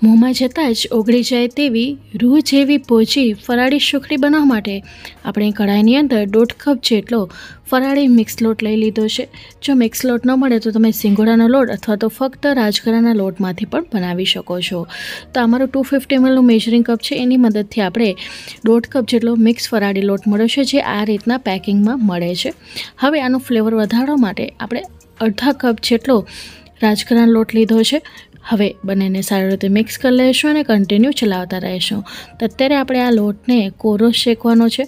મોંમાં જતાં જ ઓગળી જાય તેવી રૂ જેવી પોચી ફરાળી સુખડી બનાવવા માટે આપણે કઢાઈની અંદર 1.5 કપ જેટલો ફરાળી મિક્સ લોટ લઈ લીધો છે। જો મિક્સ લોટ ન મળે તો તમે સિંગોડાનો લોટ અથવા તો ફક્ત રાજગરાના લોટમાંથી પણ બનાવી શકો છો। તો અમારો 250 mlનું મેજરિંગ કપ છે, એની મદદથી આપણે 1.5 કપ જેટલો મિક્સ ફરાળી લોટ મળ્યો છે, જે આ રીતના પેકિંગમાં મળે છે। હવે આનો ફ્લેવર વધારવા માટે આપણે અડધા કપ જેટલો રાજગરાનો લોટ લીધો છે। હવે બંનેને સારી રીતે મિક્સ કરી લઈશું અને કન્ટિન્યુ ચલાવતા રહીશું। તો અત્યારે આપણે આ લોટને કોરો શેકવાનો છે।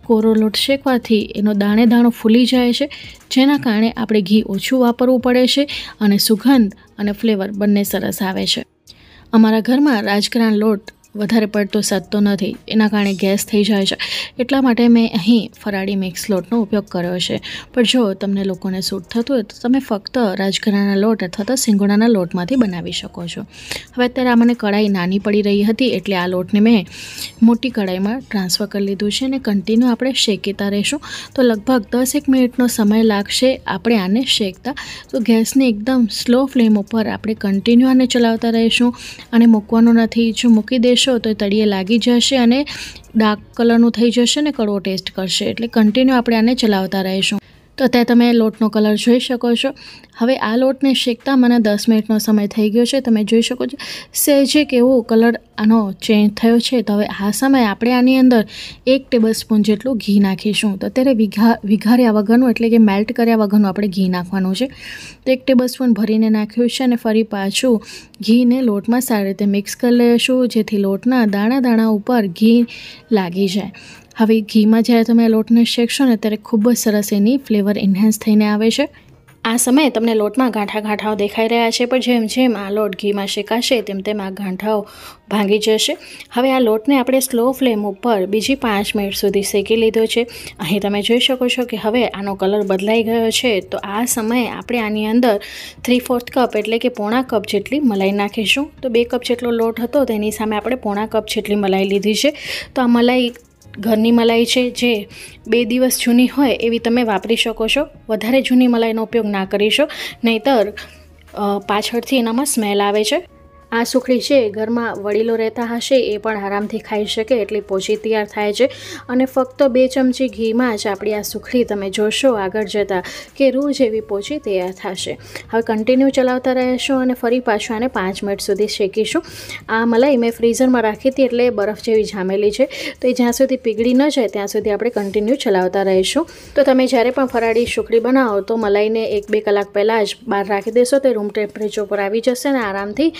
કોરો લોટ શેકવાથી એનો દાણે દાણો ફૂલી જાય છે, જેના કારણે આપણે ઘી ઓછું વાપરવું પડે છે અને સુગંધ અને ફ્લેવર બંને સરસ આવે છે। અમારા ઘરમાં રાજગરાનો લોટ વધારે પડતો સતતો નથી, એના કારણે ગેસ થઈ જાય છે, એટલા માટે મેં અહીં ફરાળી મિક્સ લોટનો ઉપયોગ કર્યો છે। પણ જો તમને લોકોને સૂટ થતું હોય તો તમે ફક્ત રાજગરાના લોટ અથવા તો સિંગોડાના લોટમાંથી બનાવી શકો છો। હવે અત્યારે આ મને કઢાઈ નાની પડી રહી હતી, એટલે આ લોટને મેં મોટી કઢાઈમાં ટ્રાન્સફર કરી લીધું છે અને કન્ટિન્યુ આપણે શેકીતા રહીશું। તો લગભગ 10-1 મિનિટનો સમય લાગશે આપણે આને શેકતા। તો ગેસને એકદમ સ્લો ફ્લેમ ઉપર આપણે કન્ટિન્યુ આને ચલાવતા રહીશું અને મૂકવાનું નથી। જો મૂકી દેશો તો તળિયે લાગી જશે અને ડાર્ક કલરનું થઈ જશે ને કડવો ટેસ્ટ કરશે, એટલે કન્ટિન્યુ આપણે આને ચલાવતા રહીશું। તો અત્યારે તમે લોટનો કલર જોઈ શકો છો। હવે આ લોટને શેકતા મને 10 મિનિટનો સમય થઈ ગયો છે, તમે જોઈ શકો છો સહેજે કેવો કલર આનો ચેન્જ થયો છે। તો હવે આ સમયે આપણે આની અંદર 1 ટેબલસ્પૂન જેટલું ઘી નાખીશું। તો અત્યારે વિઘાર્યા વગરનું એટલે કે મેલ્ટ કર્યા વગરનું આપણે ઘી નાખવાનું છે। તો 1 ટેબલસ્પૂન ભરીને નાખ્યું છે અને ફરી પાછું ઘીને લોટમાં સારી રીતે મિક્સ કરી લઈશું, જેથી લોટના દાણા દાણા ઉપર ઘી લાગી જાય। હવે ઘીમાં જ્યારે તમે લોટને શેકશો ને ત્યારે ખૂબ જ સરસ એની ફ્લેવર એન્હાન્સ થઈને આવે છે। આ સમયે તમને લોટમાં ગાંઠાઓ દેખાઈ રહ્યા છે, પણ જેમ જેમ આ લોટ ઘીમાં શેકાશે તેમ તેમ આ ગાંઠાઓ ભાંગી જશે। હવે આ લોટને આપણે સ્લો ફ્લેમ ઉપર બીજી 5 મિનિટ સુધી શેકી લીધો છે। અહીં તમે જોઈ શકો છો કે હવે આનો કલર બદલાઈ ગયો છે। તો આ સમયે આપણે આની અંદર 3/4 કપ એટલે કે પોણા કપ જેટલી મલાઈ નાખીશું। તો 2 કપ જેટલો લોટ હતો તેની સામે આપણે પોણા કપ જેટલી મલાઈ લીધી છે। તો આ મલાઈ ઘરની મલાઈ છે, જે 2 દિવસ જૂની હોય એવી તમે વાપરી શકો છો। વધારે જૂની મલાઈનો ઉપયોગ ના કરીશો, નહીંતર પાછળથી એનામાં સ્મેલ આવે છે। આ સુખડી છે ઘરમાં વડીલો રહેતા હશે એ પણ આરામથી ખાઈ શકે એટલી પોચી તૈયાર થાય છે અને ફક્ત 2 ચમચી ઘીમાં જ આપણી આ સુખડી તમે જોશો આગળ જતાં કે રૂ જેવી પોચી તૈયાર થશે। હવે કન્ટિન્યુ ચલાવતા રહેશો અને ફરી પાછું આને 5 મિનિટ સુધી શેકીશું। આ મલાઈ મેં ફ્રીઝરમાં રાખી હતી એટલે બરફ જેવી જામેલી છે, તો એ જ્યાં સુધી પીગળી ન જાય ત્યાં સુધી આપણે કન્ટિન્યુ ચલાવતા રહીશું। તો તમે જ્યારે પણ ફરાળી સુખડી બનાવો તો મલાઈને 1-2 કલાક પહેલાં જ બહાર રાખી દેશો, તે રૂમ ટેમ્પરેચર પર આવી જશે અને આરામથી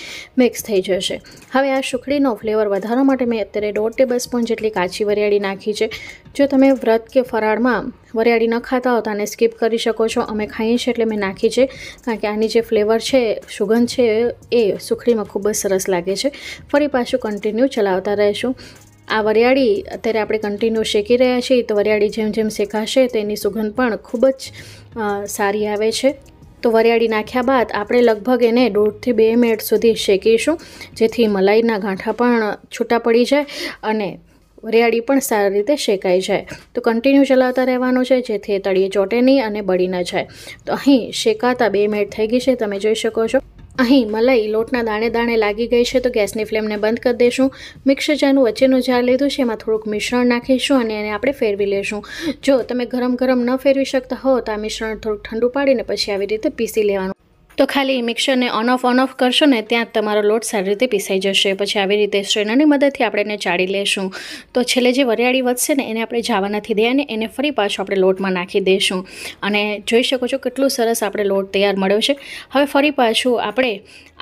મિક્સ થઈ જશે। હવે આ સુખડીનો ફ્લેવર વધારવા માટે મેં અત્યારે 1.5 ટેબલસ્પૂન જેટલી કાચી વરિયાળી નાખી છે। જો તમે વ્રત કે ફરાળમાં વરિયાળી ન ખાતા હો તો આને સ્કીપ કરી શકો છો, અમે ખાઈએ છીએ એટલે મેં નાખી છે, કારણ કે આની જે ફ્લેવર છે, સુગંધ છે, એ સુખડીમાં ખૂબ જ સરસ લાગે છે। ફરી પાછું કન્ટિન્યુ ચલાવતા રહીશું। આ વરિયાળી અત્યારે આપણે કન્ટિન્યુ શેકી રહ્યા છીએ, તો વરિયાળી જેમ જેમ શેકાશે તો એની સુગંધ પણ ખૂબ જ સારી આવે છે। તો વરિયાળી નાખ્યા બાદ આપણે લગભગ એને 1.5 થી 2 મિનિટ સુધી શેકીશું, જેથી મલાઈના ગાંઠા પણ છૂટા પડી જાય અને વરિયાળી પણ સારી રીતે શેકાઈ જાય। તો કન્ટિન્યુ ચલાવતા રહેવાનું છે, જેથી તળિયે ચોટે નહીં અને બળી ન જાય। તો અહીં શેકાતા 2 મિનિટ થઈ ગઈ છે, તમે જોઈ શકો છો। અહીં મલાઈ લોટના દાણે દાણે લાગી ગઈ છે, તો ગેસની ફ્લેમને બંધ કરી દઈશું। મિક્સર જારનું વચ્ચેનું જાર લીધું છે, એમાં થોડુંક મિશ્રણ નાખીશું અને એને આપણે ફેરવી લઈશું। જો તમે ગરમ ન ફેરવી શકતા હો તો આ મિશ્રણ થોડુંક ઠંડુ પાડીને પછી આવી રીતે પીસી લેવાનું। તો ખાલી મિક્સરને ઓન ઓફ કરશો ને ત્યાં જ તમારો લોટ સારી રીતે પીસાઈ જશે। પછી આવી રીતે સ્ટ્રેનરની મદદથી આપણે એને ચાળી લેશું। તો છેલ્લે જે વરિયાળી વધશે ને એને આપણે જવા નથી દે અને એને ફરી પાછું આપણે લોટમાં નાખી દઈશું અને જોઈ શકો છો કેટલું સરસ આપણે લોટ તૈયાર મળ્યો છે। હવે ફરી પાછું આપણે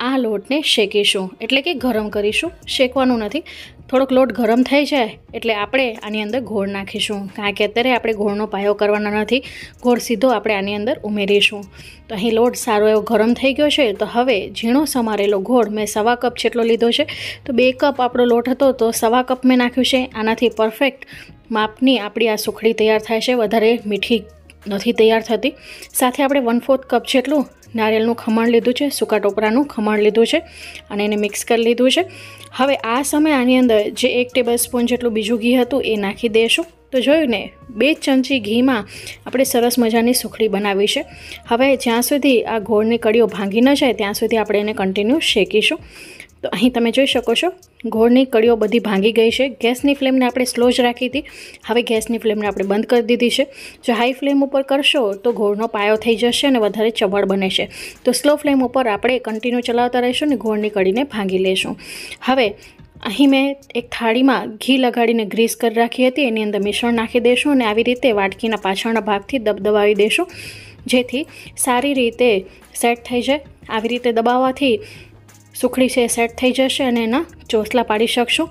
આ લોટને શેકીશું, એટલે કે ગરમ કરીશું, શેકવાનું નથી। થોડોક લોટ ગરમ થઈ જાય એટલે આપણે આની અંદર ગોળ નાખીશું, કારણ કે અત્યારે આપણે ગોળનો પાયો કરવાનો નથી, ગોળ સીધો આપણે આની અંદર ઉમેરીશું। તો અહીં લોટ સારો એવો ગરમ થઈ ગયો છે। તો હવે ઝીણો સમારેલો ગોળ મેં 1/2 કપ જેટલો લીધો છે। તો 2 કપ આપણો લોટ હતો તો 1/2 કપ મેં નાખ્યું છે। આનાથી પરફેક્ટ માપની આપણી આ સુખડી તૈયાર થાય છે, વધારે મીઠી નથી તૈયાર થતી। સાથે આપણે 1/4 કપ જેટલું નારિયેળનું ખમણ લીધું છે, સૂકા ટોપરાનું ખમણ લીધું છે અને એને મિક્સ કરી લીધું છે। હવે આ સમયે આની અંદર જે 1 ટેબલસ્પૂન જેટલું બીજું ઘી હતું એ નાખી દઈશું। તો જોયું ને, 2 ચમચી ઘીમાં આપણે સરસ મજાની સુખડી બનાવી છે। હવે જ્યાં સુધી આ ગોળની કળીઓ ભાંગી ન જાય ત્યાં સુધી આપણે એને કન્ટિન્યુ શેકીશું। તો અહીં તમે જોઈ શકો છો ગોળની કળીઓ બધી ભાંગી ગઈ છે. ગેસની ફ્લેમને આપણે સ્લો જ રાખી હતી. હવે ગેસની ફ્લેમને આપણે બંધ કરી દીધી છે. જો હાઈ ફ્લેમ ઉપર કરશો તો ગોળનો પાયો થઈ જશે અને વધારે ચવડ બને છે. તો સ્લો ફ્લેમ ઉપર આપણે કન્ટિન્યુ ચલાવતા રહીશું અને ગોળની કળીને ભાંગી લેશું. હવે અહીં મેં એક થાળીમાં ઘી લગાડીને ગ્રીસ કરી રાખી હતી. એની અંદર મિશ્રણ નાખી દઈશું અને આવી રીતે વાટકીના પાછળના ભાગથી દબાવી દઈશું, જેથી સારી રીતે સેટ થઈ જાય. આવી રીતે દબાવવાથી સુખડી છે સેટ થઈ જશે અને એના ચોસલા પાડી શકશું.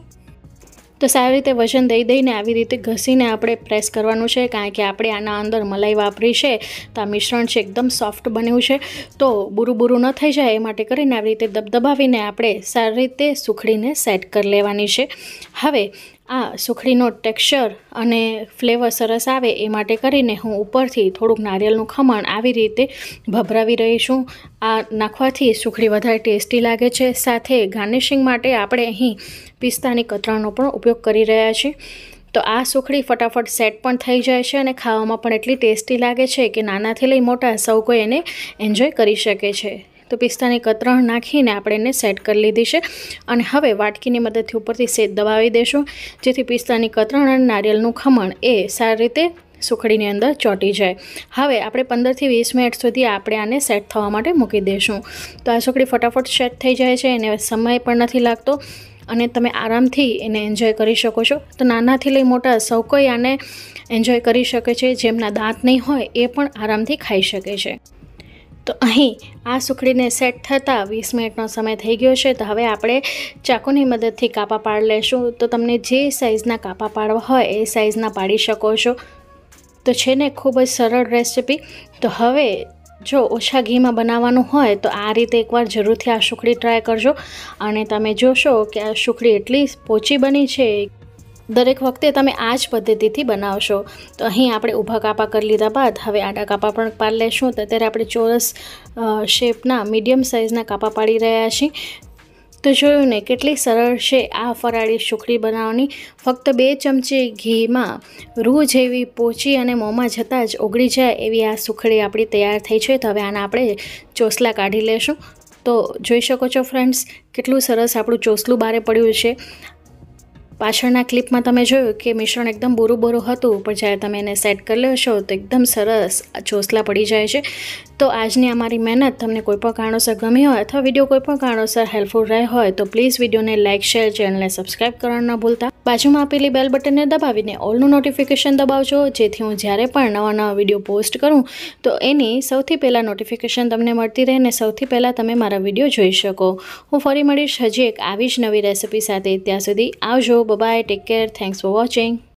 તો સારી રીતે વજન દઈને આવી રીતે ઘસીને આપણે પ્રેસ કરવાનું છે, કારણ કે આપણે આના અંદર મલાઈ વાપરી છે તો આ મિશ્રણ છે એકદમ સોફ્ટ બન્યું છે. તો બુરું ન થઈ જાય એ માટે કરીને આવી રીતે દબાવીને આપણે સારી રીતે સુખડીને સેટ કરી લેવાની છે. હવે આ સુખડીનો ટેક્સચર અને ફ્લેવર સરસ આવે એ માટે કરીને હું ઉપરથી થોડુંક નારિયેળનું ખમણ આવી રીતે ભભરાવી રહી છું. આ નાખવાથી સુખડી વધારે ટેસ્ટી લાગે છે. સાથે ગાર્નિશિંગ માટે આપણે અહીં પિસ્તાની કતરણનો પણ ઉપયોગ કરી રહ્યા છીએ. તો આ સુખડી ફટાફટ સેટ પણ થઈ જાય છે અને ખાવામાં પણ એટલી ટેસ્ટી લાગે છે કે નાનાથી લઈ મોટા સૌ કોઈ એને એન્જોય કરી શકે છે. તો પિસ્તાની કતરણ નાખીને આપણે એને સેટ કરી લીધી છે અને હવે વાટકીની મદદથી ઉપરથી સેજ દબાવી દઈશું, જેથી પિસ્તાની કતરણ અને નારિયેળનું ખમણ એ સારી રીતે સુખડીની અંદર ચોંટી જાય. હવે આપણે 15થી 20 મિનિટ સુધી આપણે આને સેટ થવા માટે મૂકી દઈશું. તો આ સુખડી ફટાફટ સેટ થઈ જાય છે, એને સમય પણ નથી લાગતો અને તમે આરામથી એને એન્જોય કરી શકો છો. તો નાનાથી લઈ મોટા સૌ કોઈ આને એન્જોય કરી શકે છે. જેમના દાંત નહીં હોય એ પણ આરામથી ખાઈ શકે છે. તો અહીં આ સુખડીને સેટ થતાં 20 મિનિટનો સમય થઈ ગયો છે. તો હવે આપણે ચાકુની મદદથી કાપા પાડી લેશું. તો તમને જે સાઇઝના કાપા પાડવા હોય એ સાઇઝના પાડી શકો છો. તો છે ને ખૂબ જ સરળ રેસિપી. તો હવે જો ઓછા ઘીમાં બનાવવાનું હોય તો આ રીતે એકવાર જરૂરથી આ સુખડી ટ્રાય કરજો અને તમે જોશો કે આ સુખડી એટલી પોચી બની છે. દરેક વખતે તમે આ જ પદ્ધતિથી બનાવશો. તો અહીં આપણે ઊભા કાપા કરી લીધા બાદ હવે આડા કાપા પણ પાડી લેશું. તો અત્યારે આપણે ચોરસ શેપના મીડિયમ સાઇઝના કાપા પાડી રહ્યા છીએ. તો જોયું ને કેટલી સરળ છે આ ફરાળી સુખડી બનાવવાની. ફક્ત 2 ચમચી ઘીમાં રૂ જેવી પોચી અને મોંમાં જતાં જ ઓગળી જાય એવી આ સુખડી આપણી તૈયાર થઈ છે. તો હવે આના આપણે ચોસલા કાઢી લેશું. તો જોઈ શકો છો ફ્રેન્ડ્સ, કેટલું સરસ આપણું ચોસલું બારે પડ્યું છે. પાછળના ક્લિપમાં તમે જોયું કે મિશ્રણ એકદમ બોરું હતું, પણ જ્યારે તમે એને સેટ કરી લેશો તો એકદમ સરસ ચોસલા પડી જાય છે. તો આજની અમારી મહેનત તમને કોઈપણ કારણોસર ગમી હોય અથવા વિડીયો કોઈપણ કારણોસર હેલ્પફુલ રહે હોય તો પ્લીઝ વિડીયોને લાઇક, શેર, ચેનલને સબસ્ક્રાઈબ કરવાનું ન ભૂલતા. બાજુમાં આપેલી બેલ બટનને દબાવીને ઓલનું નોટિફિકેશન દબાવજો, જેથી હું જ્યારે પણ નવા વિડીયો પોસ્ટ કરું તો એની સૌથી પહેલાં નોટિફિકેશન તમને મળતી રહે અને સૌથી પહેલાં તમે મારા વિડીયો જોઈ શકો. હું ફરી મળીશ હજી એક આવી જ નવી રેસિપી સાથે. ત્યાં સુધી આવજો. Bye, take care, thanks for watching.